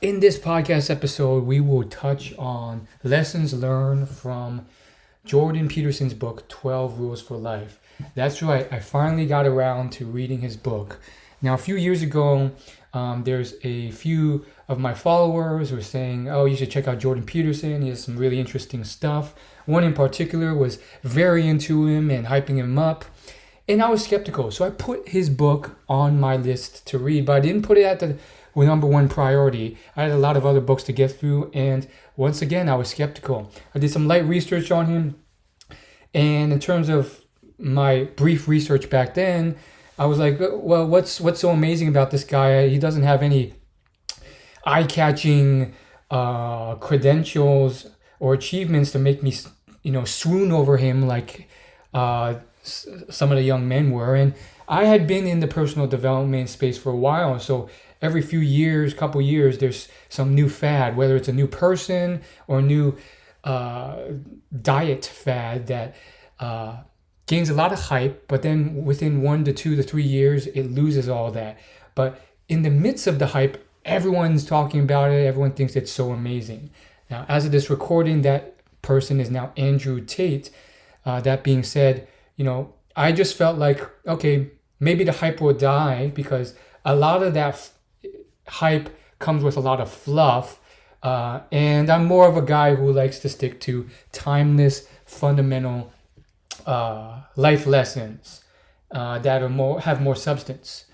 In this podcast episode, we will touch on lessons learned from Jordan Peterson's book, 12 Rules for Life. That's right, I finally got around to reading his book. Now, a few years ago, there's a few of my followers who were saying, oh, you should check out Jordan Peterson. He has some really interesting stuff. One in particular was very into him and hyping him up. And I was skeptical. So I put his book on my list to read, but I didn't put it at the number one priority. I had a lot of other books to get through. And once again, I was skeptical. I did some light research on him. And in terms of my brief research back then, I was like, well, what's so amazing about this guy? He doesn't have any eye-catching credentials or achievements to make me, swoon over him like some of the young men were. And I had been in the personal development space for a while, so every few years, couple years, there's some new fad, whether it's a new person or a new diet fad that gains a lot of hype, but then within 1 to 2 to 3 years, it loses all that. But in the midst of the hype, everyone's talking about it. Everyone thinks it's so amazing. Now, as of this recording, that person is now Andrew Tate. That being said, I just felt like, okay, maybe the hype will die because a lot of that hype comes with a lot of fluff. And I'm more of a guy who likes to stick to timeless, fundamental life lessons that are have more substance.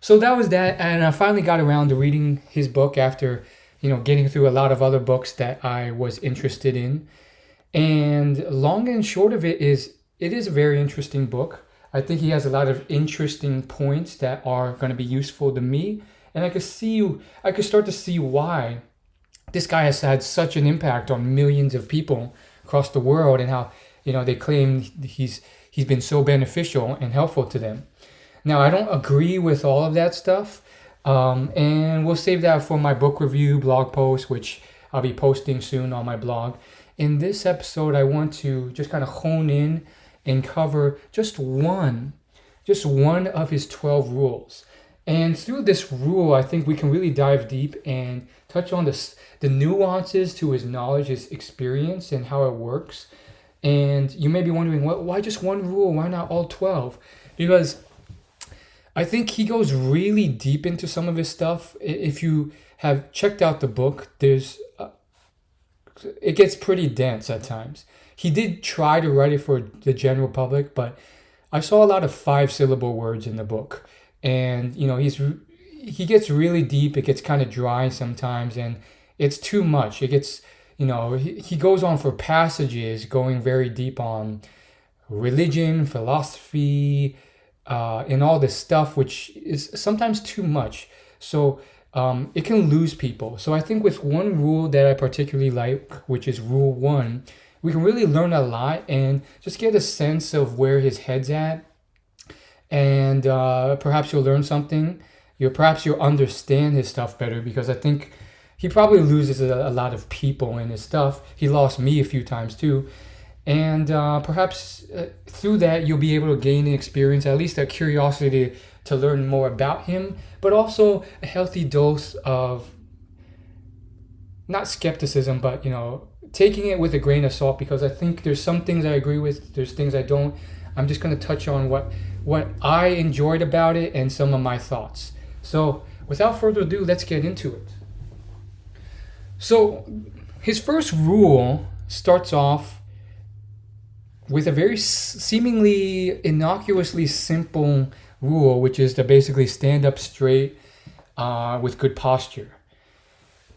So that was that, and I finally got around to reading his book after, getting through a lot of other books that I was interested in. And long and short of it is a very interesting book. I think he has a lot of interesting points that are going to be useful to me, and I could start to see why this guy has had such an impact on millions of people across the world, and how they claim he's been so beneficial and helpful to them. Now, I don't agree with all of that stuff, and we'll save that for my book review blog post, which I'll be posting soon on my blog. In this episode, I want to just kind of hone in and cover just one of his 12 rules. And through this rule, I think we can really dive deep and touch on the nuances to his knowledge, his experience, and how it works. And you may be wondering, why just one rule? Why not all 12? Because I think he goes really deep into some of his stuff. If you have checked out the book, it gets pretty dense at times. He did try to write it for the general public, but I saw a lot of 5-syllable words in the book. And, he gets really deep. It gets kind of dry sometimes, and it's too much. It gets, he goes on for passages going very deep on religion, philosophy, and all this stuff, which is sometimes too much. So it can lose people. So I think with one rule that I particularly like, which is rule 1, we can really learn a lot and just get a sense of where his head's at. And perhaps you'll learn something. Perhaps you'll understand his stuff better, because I think he probably loses a lot of people in his stuff. He lost me a few times too. And perhaps through that, you'll be able to gain an experience, at least a curiosity to learn more about him, but also a healthy dose of, not skepticism, but, taking it with a grain of salt, because I think there's some things I agree with, there's things I don't. I'm just going to touch on what I enjoyed about it and some of my thoughts. So without further ado, let's get into it. So his first rule starts off with a very seemingly innocuously simple rule, which is to basically stand up straight with good posture.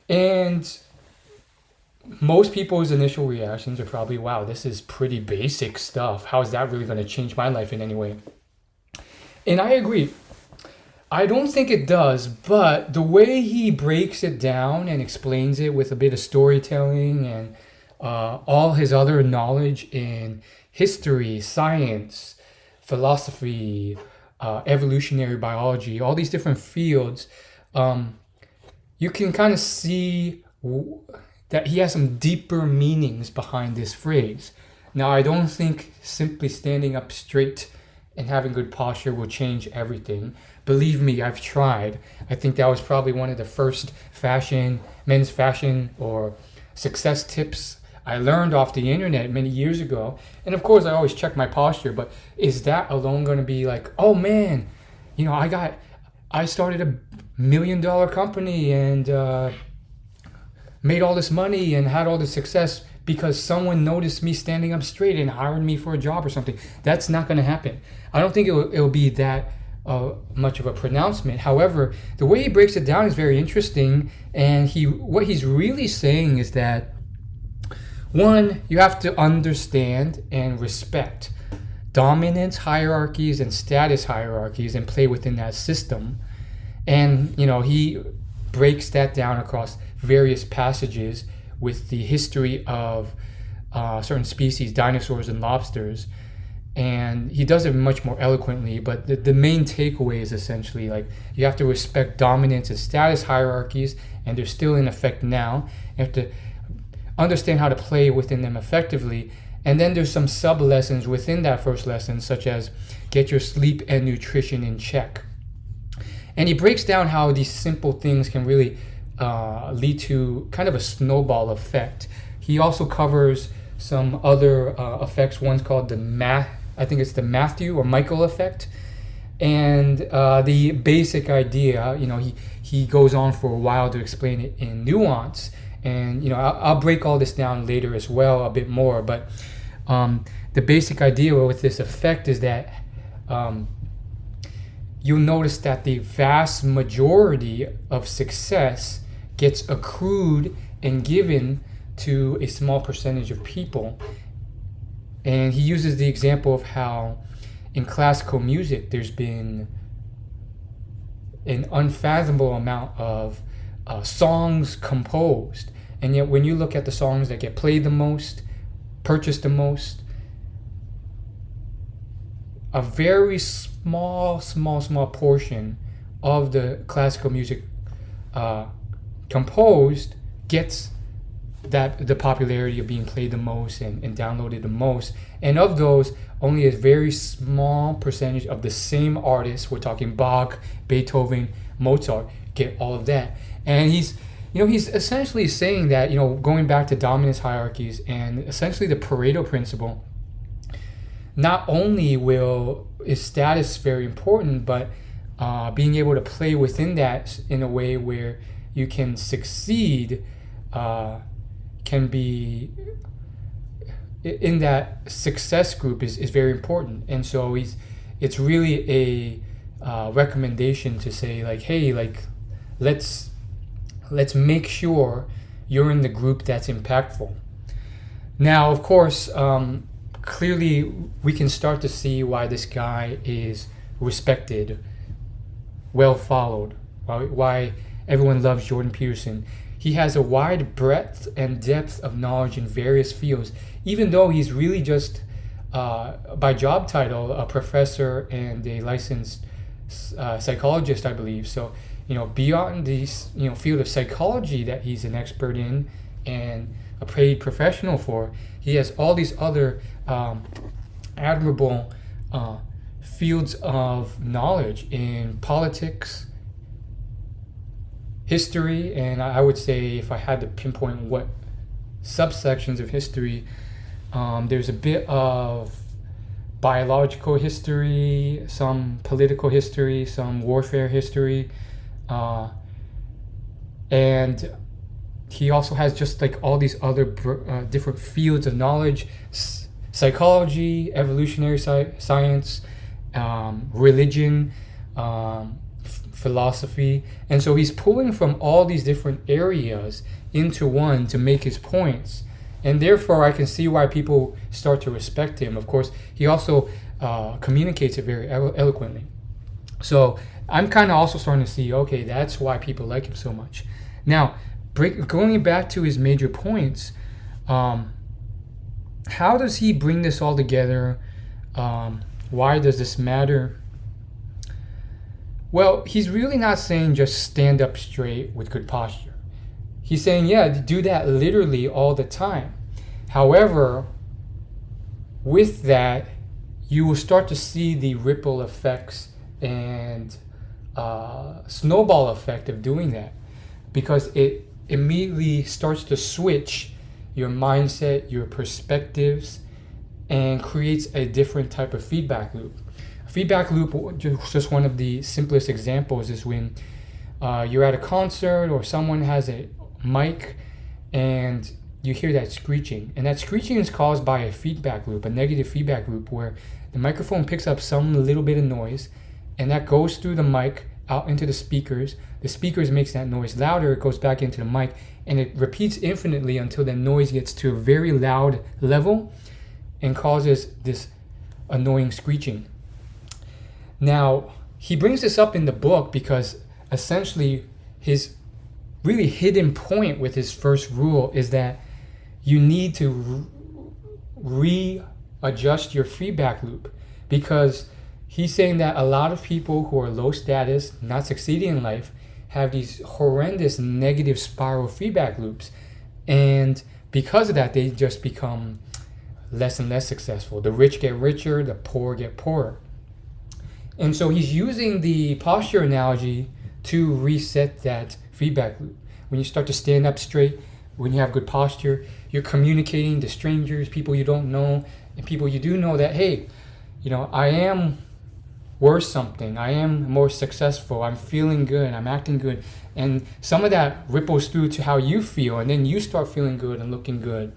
And most people's initial reactions are probably, wow, this is pretty basic stuff. How is that really going to change my life in any way? And I agree. I don't think it does, but the way he breaks it down and explains it with a bit of storytelling and all his other knowledge in history, science, philosophy, evolutionary biology, all these different fields, you can kind of see that he has some deeper meanings behind this phrase. Now, I don't think simply standing up straight and having good posture will change everything. Believe me, I've tried. I think that was probably one of the first men's fashion or success tips I learned off the internet many years ago. And of course, I always check my posture, but is that alone going to be like, oh man, I started $1 million company and made all this money and had all this success because someone noticed me standing up straight and hired me for a job or something. That's not going to happen. I don't think it'll be that much of a pronouncement. However, the way he breaks it down is very interesting, and what he's really saying is that, one, you have to understand and respect dominance hierarchies and status hierarchies and play within that system. And he breaks that down across various passages with the history of certain species, dinosaurs and lobsters. And he does it much more eloquently, but the main takeaway is essentially like you have to respect dominance and status hierarchies, and they're still in effect now. You have to understand how to play within them effectively. And then there's some sub lessons within that first lesson, such as get your sleep and nutrition in check. And he breaks down how these simple things can really lead to kind of a snowball effect. He also covers some other effects. One's called the Matthew or Michael effect. And the basic idea, he goes on for a while to explain it in nuance. And I'll break all this down later as well a bit more. But the basic idea with this effect is that you'll notice that the vast majority of success gets accrued and given to a small percentage of people. And he uses the example of how in classical music there's been an unfathomable amount of songs composed, and yet when you look at the songs that get played the most, purchased the most, a very small portion of the classical music composed gets the popularity of being played the most and downloaded the most. And of those, only a very small percentage of the same artists, we're talking Bach, Beethoven, Mozart, get all of that. And he's essentially saying that, going back to dominance hierarchies and essentially the Pareto principle, not only is status very important, but being able to play within that in a way where you can succeed can be in that success group is very important. And so it's really a recommendation to say like, hey, like let's make sure you're in the group that's impactful. Now, of course, clearly we can start to see why this guy is respected, well followed, why everyone loves Jordan Peterson. He has a wide breadth and depth of knowledge in various fields, even though he's really just, by job title, a professor and a licensed psychologist, I believe. So, beyond the field of psychology that he's an expert in and a paid professional for, he has all these other admirable fields of knowledge in politics, history, and I would say if I had to pinpoint what subsections of history, there's a bit of biological history, some political history, some warfare history, and he also has just like all these other different fields of knowledge, psychology, evolutionary science, religion, philosophy. And so he's pulling from all these different areas into one to make his points. And therefore, I can see why people start to respect him. Of course, he also communicates it very eloquently. So I'm kind of also starting to see, okay, that's why people like him so much. Now, going back to his major points, how does he bring this all together? Why does this matter? Well, he's really not saying just stand up straight with good posture. He's saying, yeah, do that literally all the time. However, with that, you will start to see the ripple effects and snowball effect of doing that, because it immediately starts to switch your mindset, your perspectives, and creates a different type of feedback loop. A feedback loop, just one of the simplest examples, is when you're at a concert or someone has a mic and you hear that screeching. And that screeching is caused by a feedback loop, a negative feedback loop, where the microphone picks up some little bit of noise and that goes through the mic out into the speakers. The speakers makes that noise louder, it goes back into the mic, and it repeats infinitely until the noise gets to a very loud level and causes this annoying screeching. Now, he brings this up in the book because essentially his really hidden point with his first rule is that you need to readjust your feedback loop, because he's saying that a lot of people who are low status, not succeeding in life, have these horrendous negative spiral feedback loops. And because of that, they just become less and less successful. The rich get richer, the poor get poorer. And so he's using the posture analogy to reset that feedback loop. When you start to stand up straight, when you have good posture, you're communicating to strangers, people you don't know, and people you do know, that, hey, I am worth something, I am more successful, I'm feeling good, I'm acting good. And some of that ripples through to how you feel, and then you start feeling good and looking good.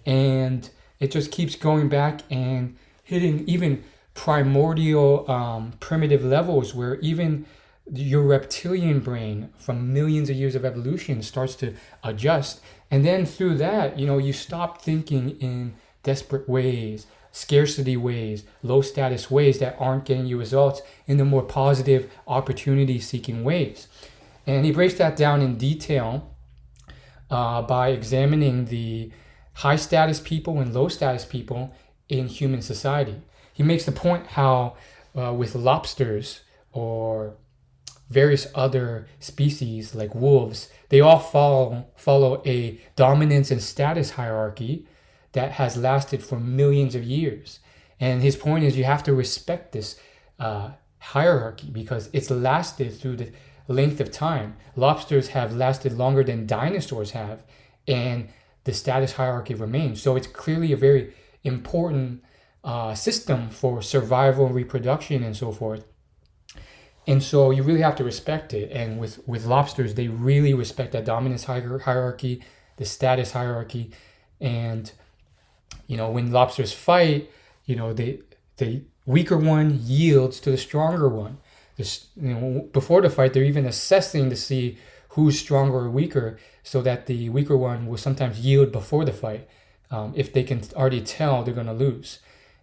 And it just keeps going back and hitting even primordial, primitive levels, where even your reptilian brain from millions of years of evolution starts to adjust. And then through that, you stop thinking in desperate ways, scarcity ways, low status ways that aren't getting you results, in the more positive, opportunity seeking ways. And he breaks that down in detail by examining the high status people and low status people in human society. He makes the point how with lobsters or various other species like wolves, they all follow a dominance and status hierarchy that has lasted for millions of years. And his point is you have to respect this hierarchy because it's lasted through the length of time. Lobsters have lasted longer than dinosaurs have, and the status hierarchy remains. So it's clearly a very important system for survival, reproduction, and so forth. And so you really have to respect it. And with lobsters, they really respect that dominance hierarchy, the status hierarchy. And, when lobsters fight, the weaker one yields to the stronger one. Before the fight, they're even assessing to see who's stronger or weaker, so that the weaker one will sometimes yield before the fight. If they can already tell they're going to lose.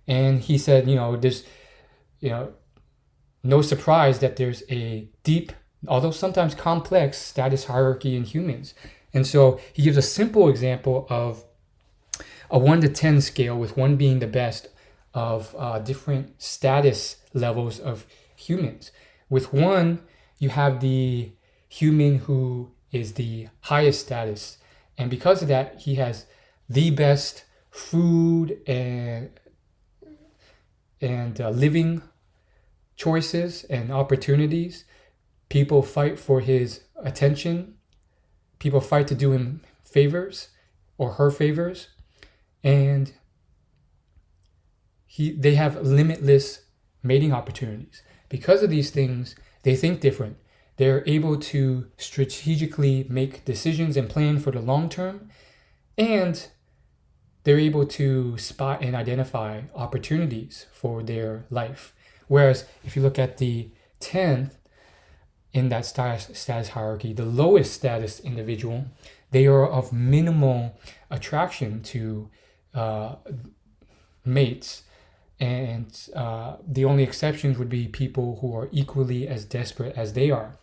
And he said, there's, no surprise that there's a deep, although sometimes complex, status hierarchy in humans. And so he gives a simple example of a 1 to 10 scale, with 1 being the best, of different status levels of humans. With 1, you have the human who is the highest status. And because of that, he has the best food and living choices and opportunities. People fight for his attention. People fight to do him favors or her favors. And they have limitless mating opportunities. Because of these things, they think different. They're able to strategically make decisions and plan for the long term. And they're able to spot and identify opportunities for their life. Whereas if you look at the 10th in that status hierarchy, the lowest status individual, they are of minimal attraction to mates. And the only exceptions would be people who are equally as desperate as they are.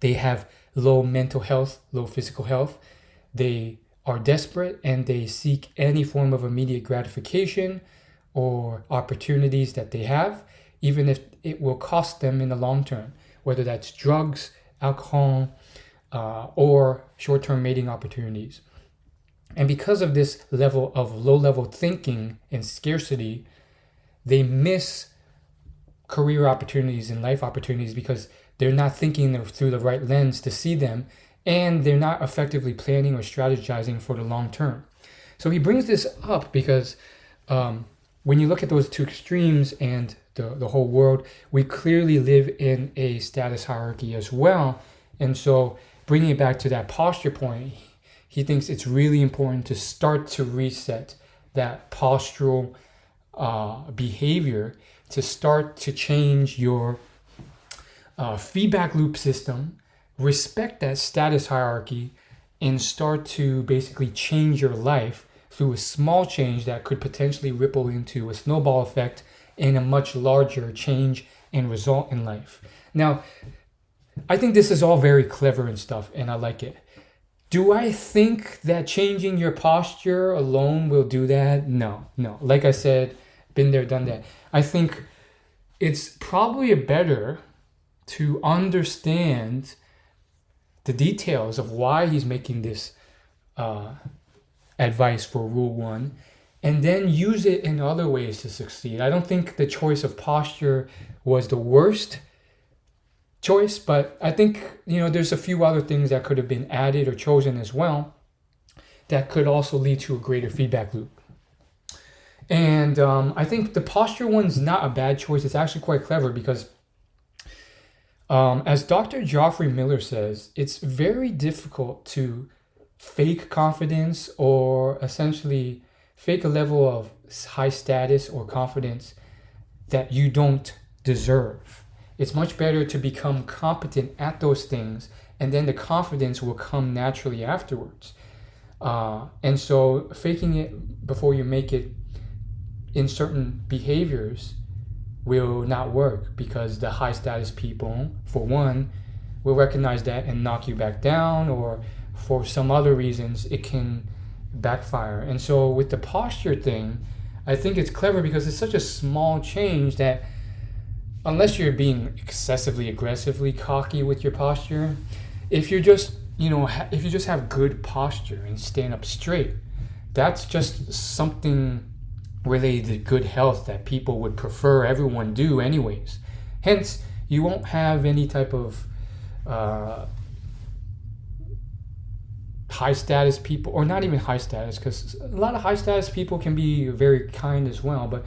They have low mental health, low physical health. They are desperate and they seek any form of immediate gratification or opportunities that they have, even if it will cost them in the long term, whether that's drugs, alcohol, or short-term mating opportunities. And because of this level of low-level thinking and scarcity, they miss career opportunities and life opportunities because they're not thinking through the right lens to see them, and they're not effectively planning or strategizing for the long term. So he brings this up because when you look at those two extremes and the whole world, we clearly live in a status hierarchy as well. And so bringing it back to that posture point, he thinks it's really important to start to reset that postural behavior, to start to change your feedback loop system, respect that status hierarchy, and start to basically change your life through a small change that could potentially ripple into a snowball effect and a much larger change and result in life. Now, I think this is all very clever and stuff, and I like it. Do I think that changing your posture alone will do that? No. Like I said, been there, done that. I think it's probably better to understand the details of why he's making this advice for Rule 1, and then use it in other ways to succeed. I don't think the choice of posture was the worst choice, but I think, there's a few other things that could have been added or chosen as well that could also lead to a greater feedback loop. And I think the posture one's not a bad choice. It's actually quite clever because as Dr. Geoffrey Miller says, it's very difficult to fake confidence or essentially fake a level of high status or confidence that you don't deserve. It's much better to become competent at those things, and then the confidence will come naturally afterwards. And so faking it before you make it in certain behaviors will not work, because the high status people, for one, will recognize that and knock you back down, or for some other reasons it can backfire. And so with the posture thing, I think it's clever because it's such a small change that unless you're being excessively aggressively cocky with your posture, if you're just if you just have good posture and stand up straight, that's just something related to good health that people would prefer everyone do anyways. Hence, you won't have any type of high status people, or not even high status, because a lot of high status people can be very kind as well, but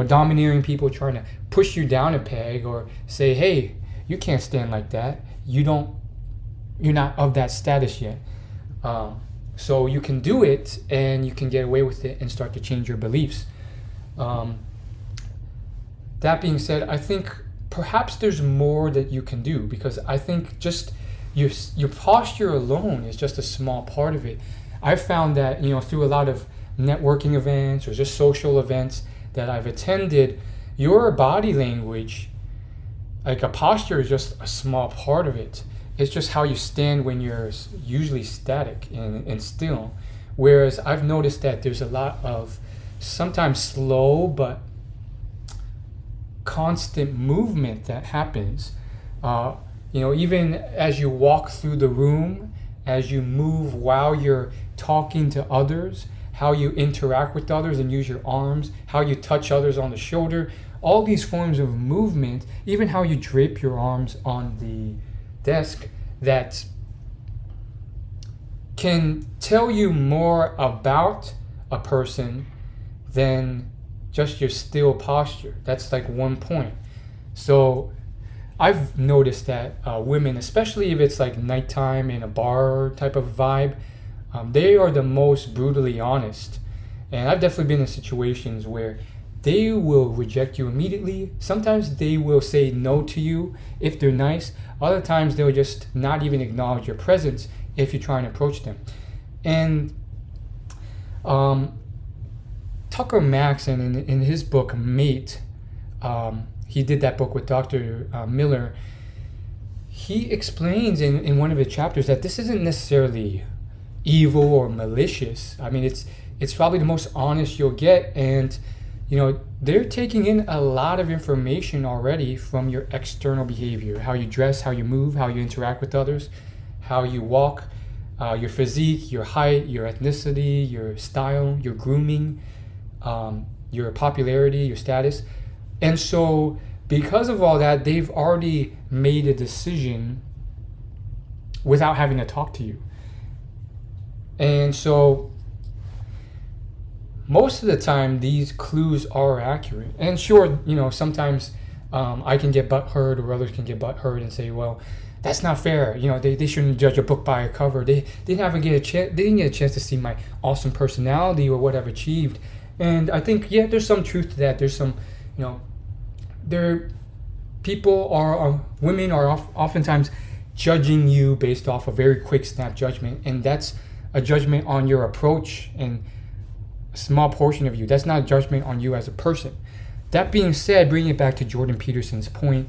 domineering people trying to push you down a peg or say, hey, you can't stand like that, you're not of that status yet. So you can do it and you can get away with it and start to change your beliefs. That being said, I think perhaps there's more that you can do, because I think just your posture alone is just a small part of it. I've found that through a lot of networking events or just social events that I've attended, your body language, like a posture, is just a small part of it. It's just how you stand when you're usually static and still. Whereas I've noticed that there's a lot of sometimes slow but constant movement that happens. Even as you walk through the room, as you move while you're talking to others, how you interact with others and use your arms, how you touch others on the shoulder, all these forms of movement, even how you drape your arms on the desk, that can tell you more about a person than just your still posture. That's like one point. So I've noticed that women, especially if it's like nighttime in a bar type of vibe, they are the most brutally honest. And I've definitely been in situations where they will reject you immediately. Sometimes they will say no to you if they're nice. Other times they'll just not even acknowledge your presence if you try and approach them. And Tucker Maxson, in his book Mate, he did that book with Dr. Miller. He explains in one of the chapters that this isn't necessarily evil or malicious. I mean, it's probably the most honest you'll get, and they're taking in a lot of information already from your external behavior, how you dress, how you move, how you interact with others, how you walk, your physique, your height, your ethnicity, your style, your grooming. your popularity, your status. And so because of all that, they've already made a decision without having to talk to you. And so most of the time, these clues are accurate. And sure, sometimes I can get butthurt, or others can get butthurt and say, well, that's not fair. They shouldn't judge a book by a cover. They didn't get a chance to see my awesome personality or what I've achieved. And I think, yeah, there's some truth to that. There's some, women are oftentimes judging you based off a very quick snap judgment. And that's a judgment on your approach and a small portion of you. That's not a judgment on you as a person. That being said, bringing it back to Jordan Peterson's point,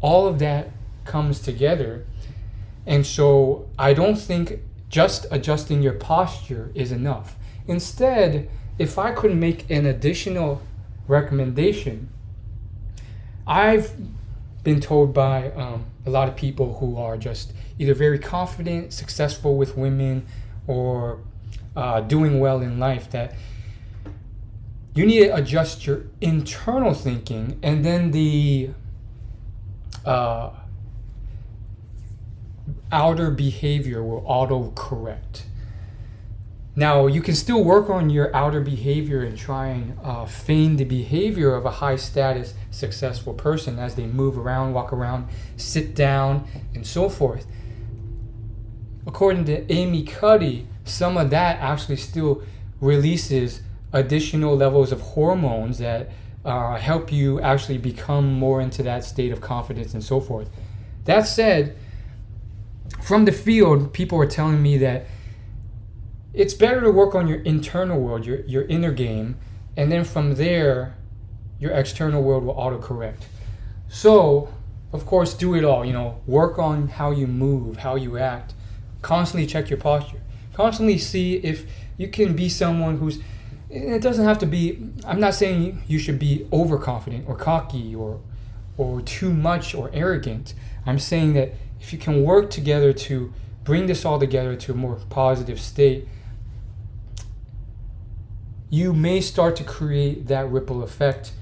all of that comes together. And so I don't think just adjusting your posture is enough. Instead, if I could make an additional recommendation, I've been told by a lot of people who are just either very confident, successful with women, or doing well in life, that you need to adjust your internal thinking, and then the outer behavior will auto-correct. Now, you can still work on your outer behavior and try and feign the behavior of a high-status, successful person as they move around, walk around, sit down, and so forth. According to Amy Cuddy, some of that actually still releases additional levels of hormones that help you actually become more into that state of confidence and so forth. That said, from the field, people are telling me that it's better to work on your internal world, your inner game, and then from there, your external world will autocorrect. So, of course, do it all. Work on how you move, how you act. Constantly check your posture. Constantly see if you can be someone who's. It doesn't have to be. I'm not saying you should be overconfident or cocky or too much or arrogant. I'm saying that if you can work together to bring this all together to a more positive state, you may start to create that ripple effect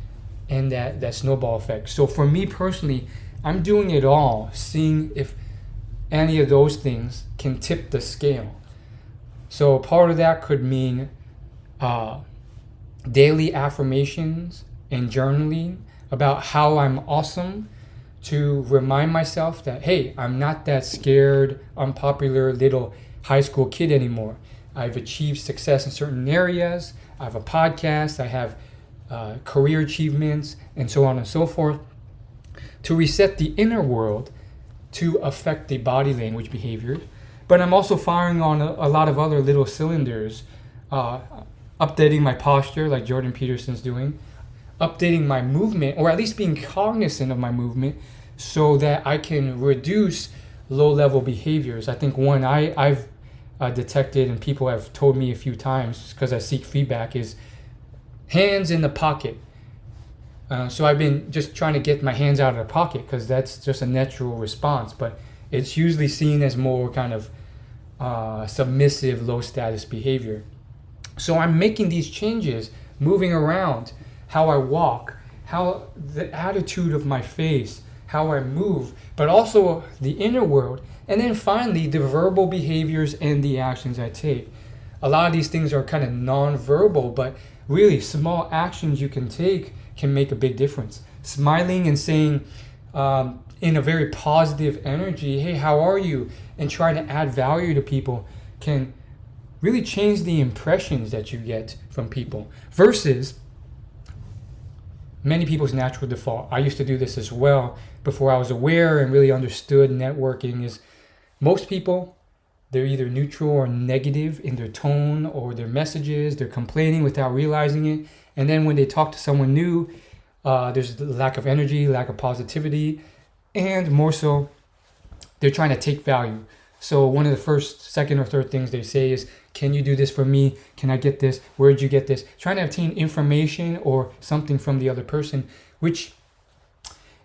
and that snowball effect. So for me personally, I'm doing it all, seeing if any of those things can tip the scale. So part of that could mean daily affirmations and journaling about how I'm awesome, to remind myself that, hey, I'm not that scared, unpopular little high school kid anymore. I've achieved success in certain areas. I have a podcast. I have career achievements, and so on and so forth. To reset the inner world to affect the body language behaviors. But I'm also firing on a lot of other little cylinders, updating my posture like Jordan Peterson's doing, updating my movement, or at least being cognizant of my movement so that I can reduce low-level behaviors. I think one I've detected, and people have told me a few times because I seek feedback, is hands in the pocket. So I've been just trying to get my hands out of the pocket because that's just a natural response, but it's usually seen as more kind of submissive, low-status behavior. So I'm making these changes, moving around, how I walk, how the attitude of my face, how I move, but also the inner world. And then finally, the verbal behaviors and the actions I take. A lot of these things are kind of non-verbal, but really small actions you can take can make a big difference. Smiling and saying in a very positive energy, hey, how are you? And trying to add value to people can really change the impressions that you get from people versus many people's natural default. I used to do this as well before I was aware and really understood networking. Is most people, they're either neutral or negative in their tone or their messages. They're complaining without realizing it. And then when they talk to someone new, there's lack of energy, lack of positivity, and more so, they're trying to take value. So one of the first, second, or third things they say is, can you do this for me? Can I get this? Where did you get this? Trying to obtain information or something from the other person, which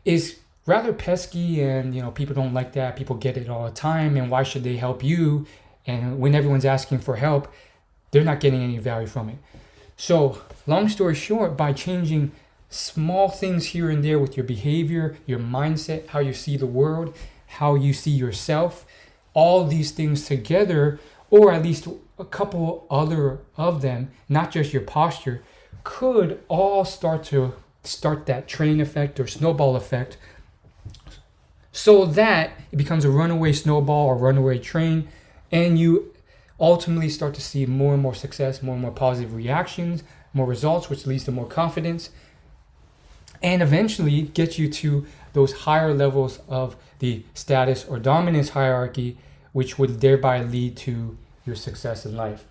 is rather pesky, and people don't like that. People get it all the time, and why should they help you? And when everyone's asking for help, they're not getting any value from it. So, long story short, by changing small things here and there with your behavior, your mindset, how you see the world, how you see yourself, all these things together, or at least a couple other of them, not just your posture, could all start that train effect or snowball effect, so that it becomes a runaway snowball or runaway train, and you ultimately start to see more and more success, more and more positive reactions, more results, which leads to more confidence, and eventually get you to those higher levels of the status or dominance hierarchy, which would thereby lead to your success in life.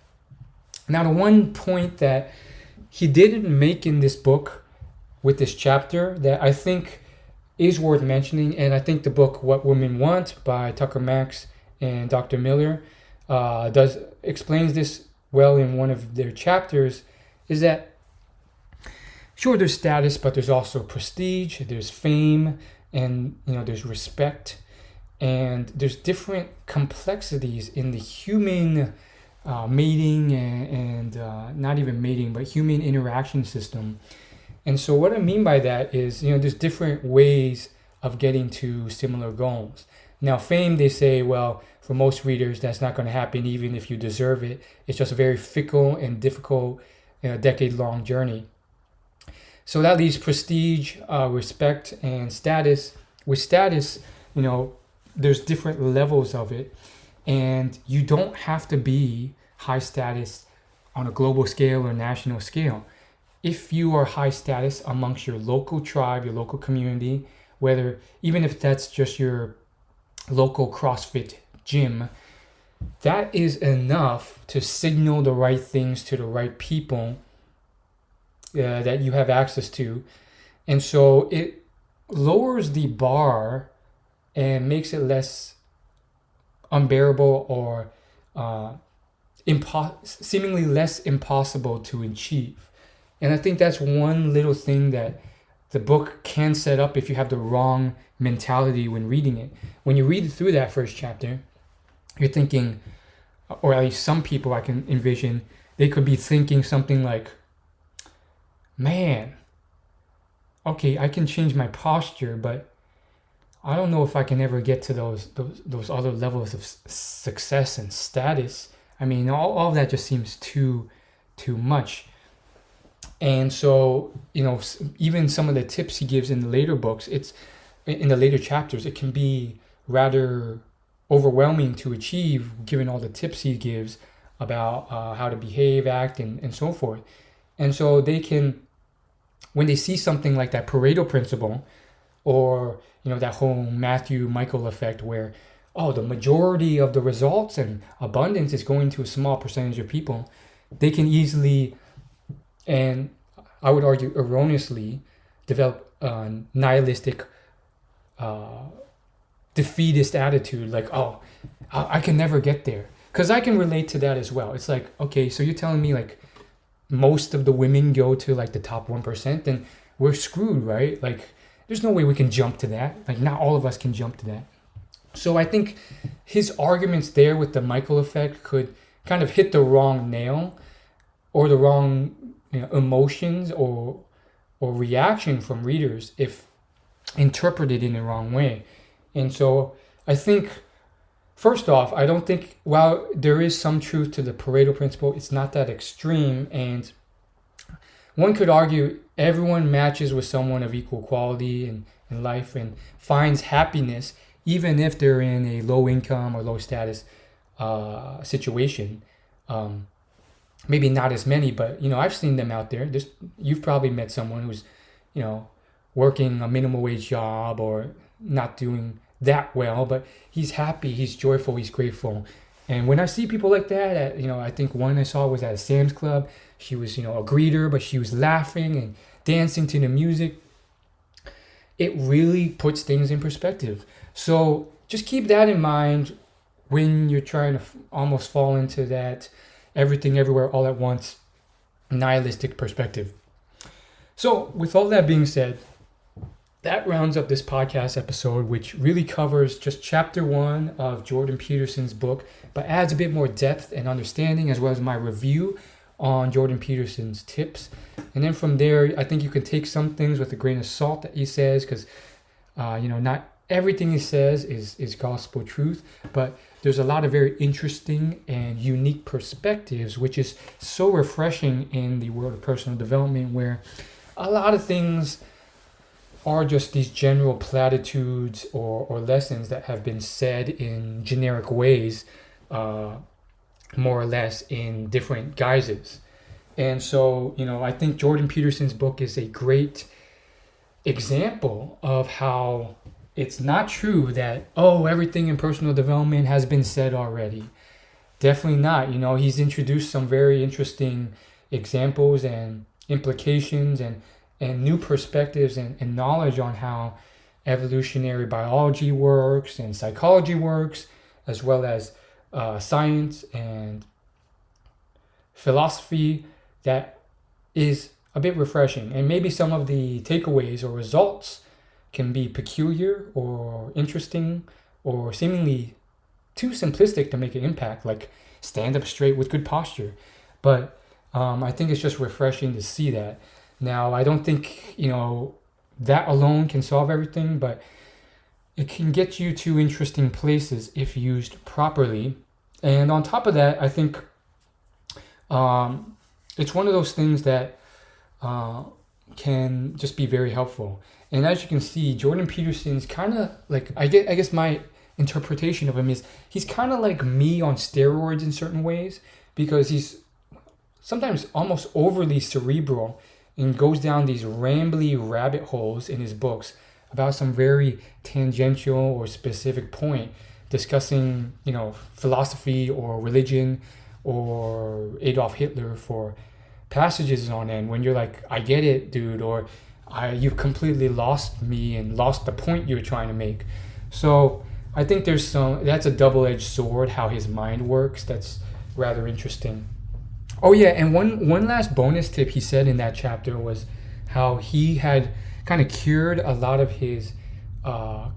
Now, the one point that he didn't make in this book with this chapter that I think is worth mentioning, and I think the book What Women Want by Tucker Max and Dr. Miller explains this well in one of their chapters, is that sure, there's status, but there's also prestige, there's fame, and there's respect, and there's different complexities in the human mating and not even mating, but human interaction system. And so what I mean by that is, there's different ways of getting to similar goals. Now, fame, they say, well, for most readers, that's not going to happen even if you deserve it. It's just a very fickle and difficult, decade-long journey. So that leaves prestige, respect, and status. With status, there's different levels of it. And you don't have to be high status on a global scale or national scale. If you are high status amongst your local tribe, your local community, even if that's just your local CrossFit gym, that is enough to signal the right things to the right people that you have access to. And so it lowers the bar and makes it less unbearable or seemingly less impossible to achieve. And I think that's one little thing that the book can set up if you have the wrong mentality when reading it. When you read through that first chapter, you're thinking, or at least some people I can envision, they could be thinking something like, man, okay, I can change my posture, but I don't know if I can ever get to those other levels of success and status. I mean, all of that just seems too much. And so, even some of the tips he gives in the later books, in the later chapters, it can be rather overwhelming to achieve, given all the tips he gives about how to behave, act, and so forth. And so they can, when they see something like that Pareto principle, or that whole Matthew Michael effect, where the majority of the results and abundance is going to a small percentage of people, they can easily, and I would argue erroneously, develop a nihilistic, defeatist attitude, like, I can never get there. Because I can relate to that as well. It's like, okay, so you're telling me like most of the women go to like the top 1%, then we're screwed, right? Like, there's no way we can jump to that. Like, not all of us can jump to that. So I think his arguments there with the Michael effect could kind of hit the wrong nail, or the wrong emotions or reaction from readers if interpreted in the wrong way. And so I think, first off, I don't think, while there is some truth to the Pareto principle, it's not that extreme. And one could argue everyone matches with someone of equal quality in life and finds happiness, even if they're in a low income or low status situation. Maybe not as many, but I've seen them out there. You've probably met someone who's working a minimum wage job or not doing that well, but he's happy, he's joyful, he's grateful. And when I see people like that, I think one I saw was at a Sam's Club. She was a greeter, but she was laughing and dancing to the music. It really puts things in perspective. So just keep that in mind when you're trying to almost fall into that everything everywhere all at once nihilistic perspective. So with all that being said, that rounds up this podcast episode, which really covers just chapter 1 of Jordan Peterson's book, but adds a bit more depth and understanding, as well as my review on Jordan Peterson's tips. And then from there, I think you can take some things with a grain of salt that he says, because not everything he says is gospel truth, but there's a lot of very interesting and unique perspectives, which is so refreshing in the world of personal development, where a lot of things are just these general platitudes or lessons that have been said in generic ways, more or less in different guises. And so, I think Jordan Peterson's book is a great example of how it's not true that, everything in personal development has been said already. Definitely not. He's introduced some very interesting examples and implications and new perspectives and knowledge on how evolutionary biology works and psychology works, as well as science and philosophy, that is a bit refreshing. And maybe some of the takeaways or results can be peculiar or interesting or seemingly too simplistic to make an impact, like stand up straight with good posture. But I think it's just refreshing to see that. Now, I don't think, that alone can solve everything, but it can get you to interesting places if used properly. And on top of that, I think it's one of those things that can just be very helpful. And as you can see, Jordan Peterson's kind of like, I guess my interpretation of him is he's kind of like me on steroids in certain ways, because he's sometimes almost overly cerebral and goes down these rambly rabbit holes in his books about some very tangential or specific point, discussing, philosophy or religion or Adolf Hitler for passages on end, when you're like, I get it, dude, or you've completely lost me and lost the point you're trying to make. So I think that's a double-edged sword, how his mind works. That's rather interesting. Oh yeah, and one last bonus tip he said in that chapter was how he had kind of cured a lot of his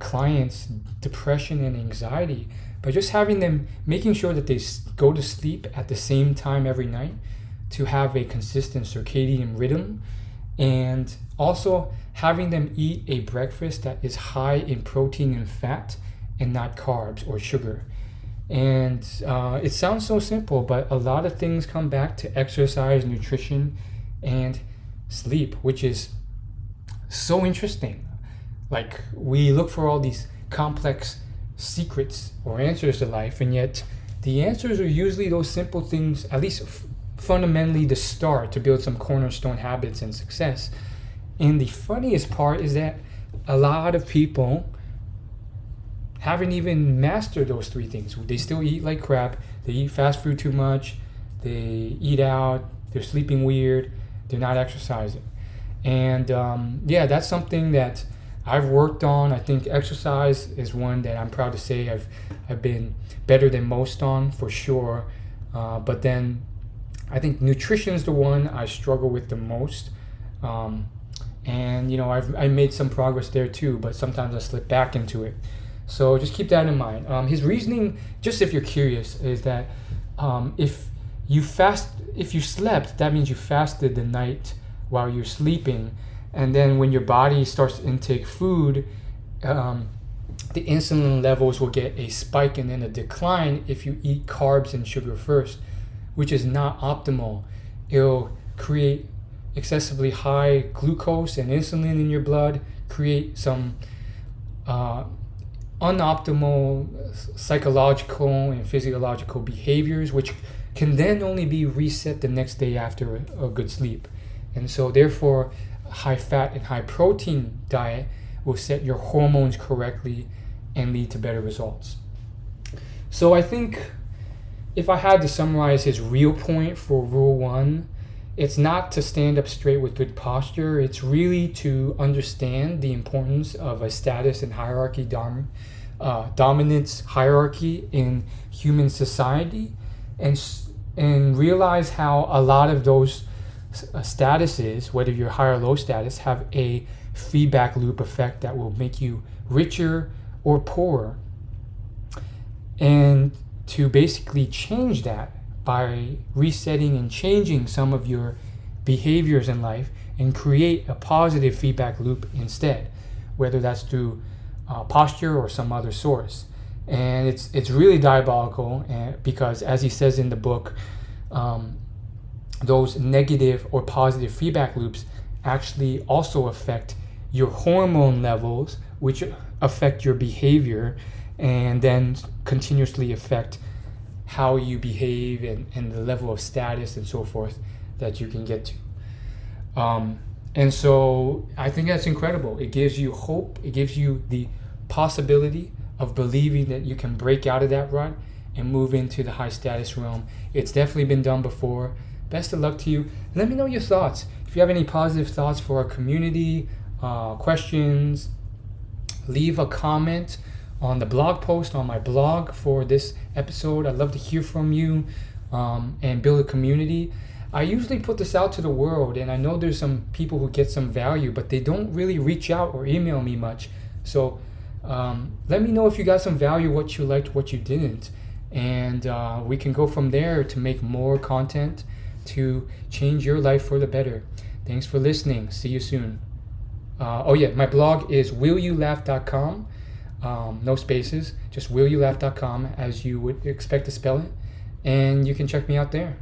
clients' depression and anxiety by just making sure that they go to sleep at the same time every night to have a consistent circadian rhythm, and also having them eat a breakfast that is high in protein and fat and not carbs or sugar. And it sounds so simple, but a lot of things come back to exercise, nutrition, and sleep, which is so interesting. Like, we look for all these complex secrets or answers to life, and yet the answers are usually those simple things, at least fundamentally the start to build some cornerstone habits and success. And the funniest part is that a lot of people haven't even mastered those three things. They still eat like crap. They eat fast food too much. They eat out. They're sleeping weird. They're not exercising. And that's something that I've worked on. I think exercise is one that I'm proud to say I've been better than most on, for sure. But then I think nutrition is the one I struggle with the most. And I made some progress there too, but sometimes I slip back into it. So just keep that in mind. His reasoning, just if you're curious, is that if you slept, that means you fasted the night while you're sleeping, and then when your body starts to intake food, the insulin levels will get a spike and then a decline if you eat carbs and sugar first, which is not optimal. It'll create excessively high glucose and insulin in your blood, create some unoptimal psychological and physiological behaviors, which can then only be reset the next day after a good sleep. And so therefore, a high fat and high protein diet will set your hormones correctly and lead to better results. So I think if I had to summarize his real point for Rule 1, it's not to stand up straight with good posture. It's really to understand the importance of a status and hierarchy dominance hierarchy in human society, and realize how a lot of those statuses, whether you're high or low status, have a feedback loop effect that will make you richer or poorer. And to basically change that by resetting and changing some of your behaviors in life and create a positive feedback loop instead, whether that's through posture or some other source. And it's really diabolical, because as he says in the book, those negative or positive feedback loops actually also affect your hormone levels, which affect your behavior and then continuously affect how you behave and the level of status and so forth that you can get to. And so I think that's incredible. It gives you hope. It gives you the possibility of believing that you can break out of that rut and move into the high status realm. It's definitely been done before. Best of luck to you. Let me know your thoughts. If you have any positive thoughts for our community, questions, leave a comment on the blog post on my blog for this episode. I'd love to hear from you and build a community. I usually put this out to the world, and I know there's some people who get some value, but they don't really reach out or email me much. So let me know if you got some value, what you liked, what you didn't, and we can go from there to make more content to change your life for the better. Thanks for listening. See you soon. My blog is willyoulaugh.com. No spaces, just willyoulaugh.com, as you would expect to spell it, and you can check me out there.